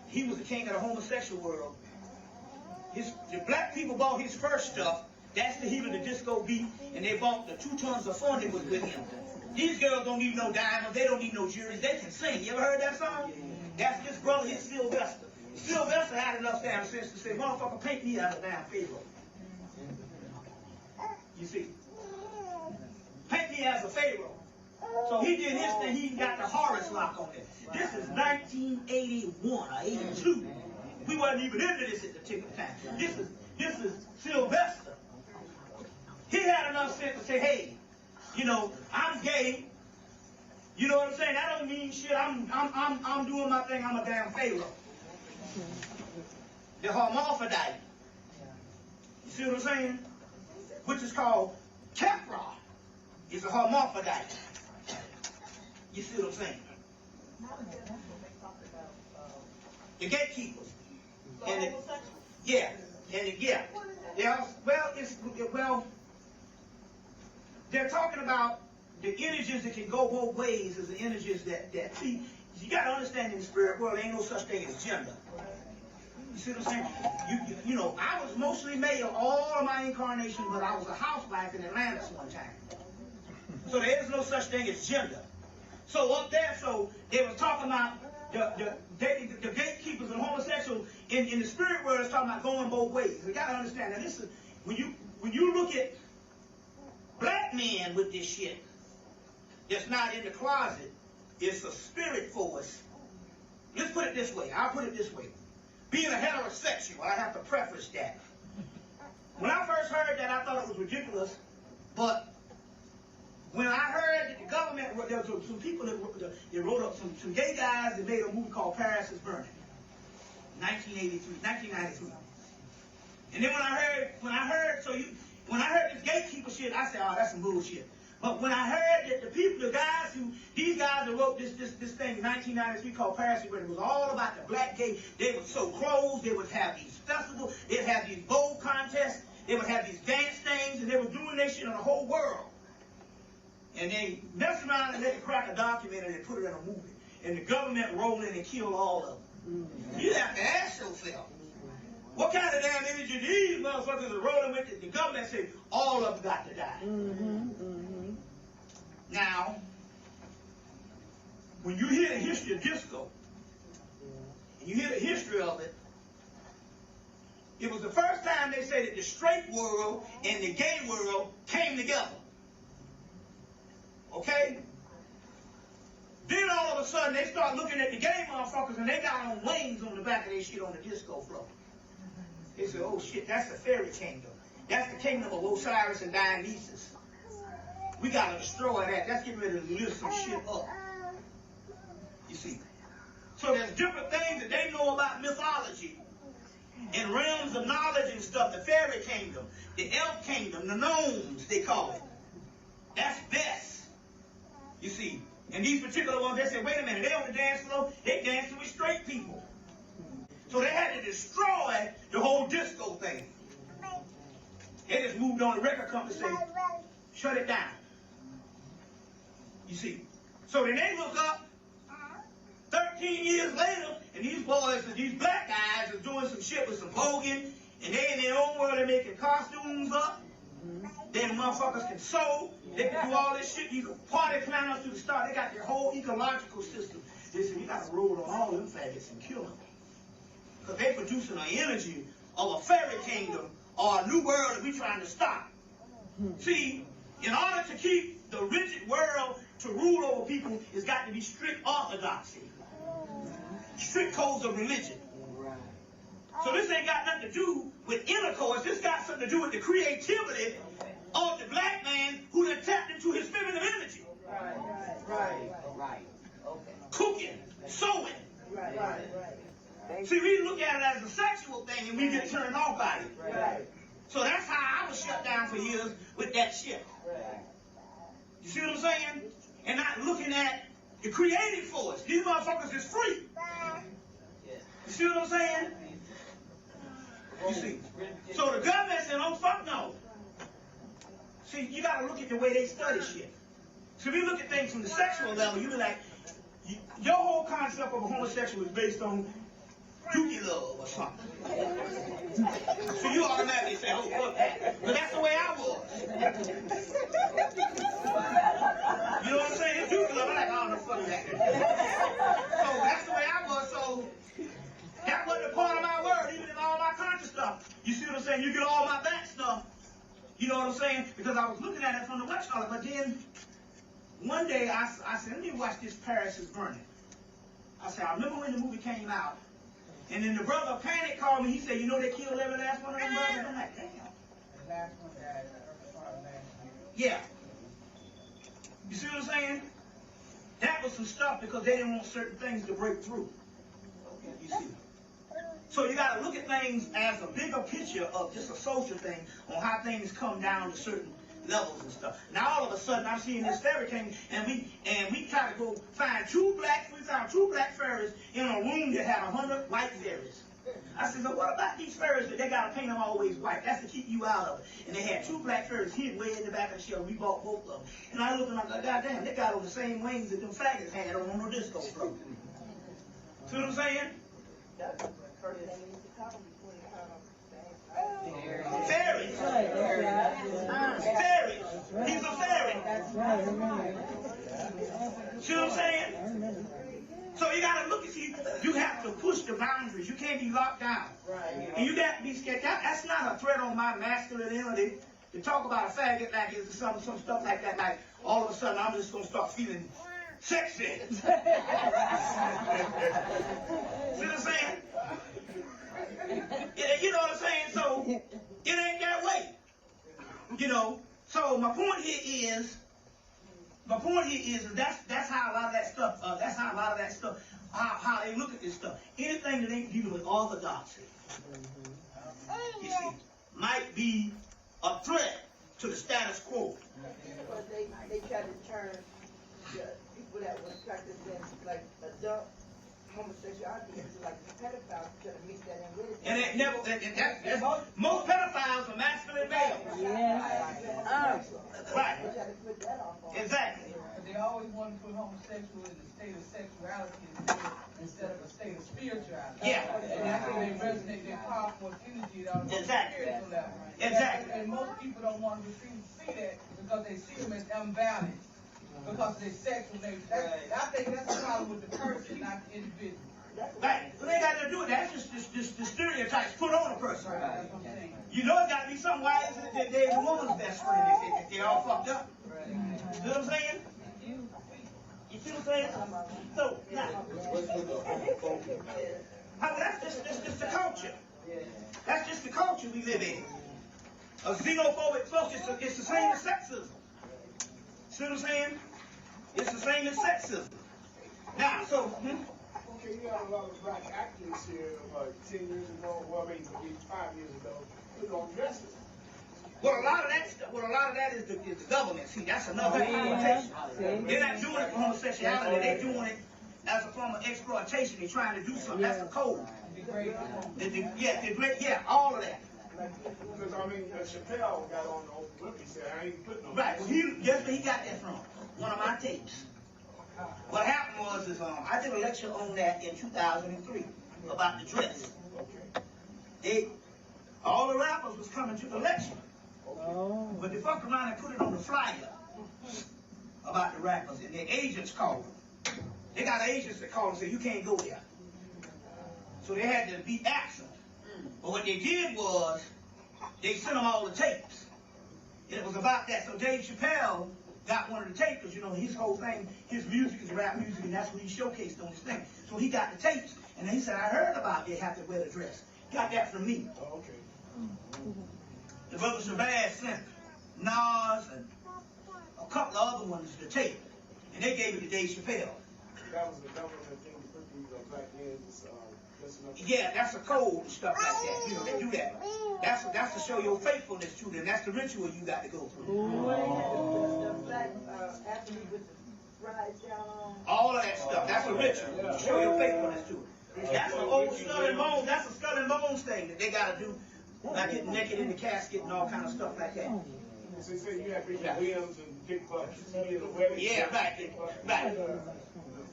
he was the king of the homosexual world. The black people bought his first stuff. That's the heat of the disco beat, and they bought the 2 tons of fun that was with him. These girls don't need no diamonds, they don't need no jewelry, they can sing. You ever heard that song? That's this brother, his Sylvester. Sylvester had enough damn sense to say, motherfucker, paint me as a damn Pharaoh. You see? Paint me as a Pharaoh. So he did his thing, he got the Horus lock on it. This is 1981 or 82. We wasn't even into this at the particular time. This is Sylvester. He had enough sense to say, hey, you know, I'm gay. You know what I'm saying? That don't mean shit. I'm doing my thing. I'm a damn Pharaoh. The hermaphrodite. You see what I'm saying? Which is called Kefra. It's a hermaphrodite. You see what I'm saying? The gatekeepers. And it, yeah, and it, yeah. Well, they're talking about the energies that can go both ways as the energies that see, you got to understand in the spirit world, there ain't no such thing as gender. You see what I'm saying? You know, I was mostly male all of my incarnation, but I was a housewife in Atlanta one time. So there is no such thing as gender. So up there, so they were talking about the gatekeepers and homosexuals in the spirit world is talking about going both ways. You gotta understand. Now this is when you look at black men with this shit that's not in the closet, it's a spirit force. Let's put it this way. I'll put it this way. Being a heterosexual, I have to preface that. When I first heard that, I thought it was ridiculous, but when I heard that the government, there was some people that wrote up, some gay guys that made a movie called Paris is Burning, 1993. And then when I heard this gatekeeper shit, I said, oh, that's some bullshit. But when I heard that these guys that wrote this thing in 1993 called Paris is Burning, it was all about the black gay. They would sew clothes, they would have these festivals, they'd have these bowl contests, they would have these dance things, and they were doing that shit in the whole world. And they messed around and let it crack a document and they put it in a movie. And the government rolled in and killed all of them. You have to ask yourself, what kind of damn energy these motherfuckers are rolling with? The government said all of them got to die. Now, when you hear the history of disco, and you hear the history of it, it was the first time they said that the straight world and the gay world came together. Okay? Then all of a sudden they start looking at the gay motherfuckers and they got on wings on the back of their shit on the disco floor. They said, oh shit, that's the fairy kingdom. That's the kingdom of Osiris and Dionysus. We gotta destroy that. Let's get ready to lift some shit up. You see? So there's different things that they know about mythology and realms of knowledge and stuff. The fairy kingdom, the elf kingdom, the gnomes, they call it. That's best. You see, and these particular ones, they said, wait a minute, they on the dance floor, they dancing with straight people. So they had to destroy the whole disco thing. They just moved on the record company and say, shut it down. You see. So then they look up 13 years later, and these boys, these black guys are doing some shit with some Hogan, and they in their own world, they're making costumes up. Then motherfuckers can sew, they can do all this shit, you can party planners to the start, they got their whole ecological system. They said, you gotta roll on all them faggots and kill them. Because they producing an energy of a fairy kingdom or a new world that we trying to stop. See, in order to keep the rigid world to rule over people, it's got to be strict orthodoxy. Strict codes of religion. So this ain't got nothing to do with intercourse. This got something to do with the creativity of the black man who done tapped into his feminine energy. Right. Okay. Cooking, sewing. Right. See, we look at it as a sexual thing and we get turned off by it. Right. So that's how I was shut down for years with that shit. Right. You see what I'm saying? And not looking at the creative force. These motherfuckers is free. You see what I'm saying? You see? So the government said, oh, fuck no. See, you got to look at the way they study shit. So if you look at things from the sexual level, you be like, your whole concept of a homosexual is based on Dookie love or something. So you automatically say, oh, fuck that. But that's the way I was. You know what I'm saying? It's Dookie love. I'm like, oh, no, fuck that. So that's the way I was. So that wasn't a part of my word, even in all my conscious stuff. You see what I'm saying? You get all my back stuff. You know what I'm saying? Because I was looking at it from the West Color. But then one day I said, let me watch this Paris is Burning. I said, I remember when the movie came out. And then the brother Panic called me. He said, you know they killed every last one of them brothers? I'm like, damn. The last one died in the early part of last Yeah. year. You see what I'm saying? That was some stuff because they didn't want certain things to break through. You see? So you got to look at things as a bigger picture of just a social thing on how things come down to certain levels and stuff. Now all of a sudden I'm seeing this fairy king, and we try to go find we found two black fairies in a room that had 100 white fairies. I said, so what about these fairies that they gotta paint them always white? That's to keep you out of it. And they had 2 black fairies hid way in the back of the shell. We bought both of them. And I looked and I was like, God damn, they got on the same wings that them faggots had on the disco floor. See what I'm saying? Fairies. Fairies. He's a fairy. See what I'm saying? So you gotta look at you have to push the boundaries. You can't be locked down. And you got to be scared. That's not a threat on my masculinity to talk about a faggot like it's some stuff like that. Like all of a sudden I'm just gonna start feeling sexy. See what I'm saying? You know what I'm saying? So it ain't that way. You know. So my point here is that's how a lot of that stuff. How they look at this stuff. Anything that ain't dealing with orthodoxy, you see, might be a threat to the status quo. Because they try to turn the people that was practicing like adult homosexuality into like pedophiles, try to mix that in with it. And it never. Most pedophiles are masculine males. Yeah. Right. They try to put that off on. Exactly. But they always want to put homosexual in the state of sexuality instead of a state of spirituality. Yeah. And that's where they resonate their powerful energy on the Exactly. spiritual level. Exactly. And most people don't want to see that because they see them as imbalanced. Because of their sexual nature. I think that's the problem with the person, not the individual. Right. Well, they got to do it. That's just the stereotypes put on a person. Right. That's what I'm saying. You know it's got to be something. Why is it that they're the woman's best friend if they all fucked up? Right. You know what I'm saying? You see what I'm saying? So, now, that's just the culture. That's just the culture we live in. A xenophobic focus, it's the same as sexism. See what I'm saying? It's the same as sexism. Now, so, Okay, you got a lot of black actors here, like 10 years ago, well, maybe 5 years ago, put on dresses. Well, a lot of that is the government. See, that's another exploitation. They're not doing it for homosexuality. They're doing it as a form of exploitation. They're trying to do something. That's a code. Yeah, all of that. Because, I mean, Chappelle got on the open book, he said, I ain't putting no. Right. Well, guess where he got that from? One of my tapes. What happened was I did a lecture on that in 2003 about the dress. All the rappers was coming to the lecture. But they fucked around and put it on the flyer about the rappers, and their agents called them. They got agents that called and said, you can't go there. So they had to be absent. But what they did was, they sent them all the tapes. And it was about that. So Dave Chappelle got one of the tapes, because, you know, his whole thing, his music is rap music, and that's what he showcased on his thing. So he got the tapes, and then he said, I heard about they have to wear the dress. Got that from me. Oh, okay. The brother Shabazz sent Nas and a couple of other ones the tape, and they gave it to Dave Chappelle. That was the government thing to put these black men dressing up. Yeah, that's a code and stuff like that. You know, they do that. That's to show your faithfulness to them. That's the ritual you got to go through. The black athlete with the rise down on. All of that stuff. That's a ritual to show your faithfulness to it. That's an old skull and bones. That's a skull and bones thing that they got to do. Not getting naked in the casket and all kind of stuff like that. So you say you have Richard Williams and Dick Buck in the wedding. Yeah, right. Right.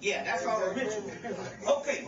Yeah, that's all a ritual. Okay.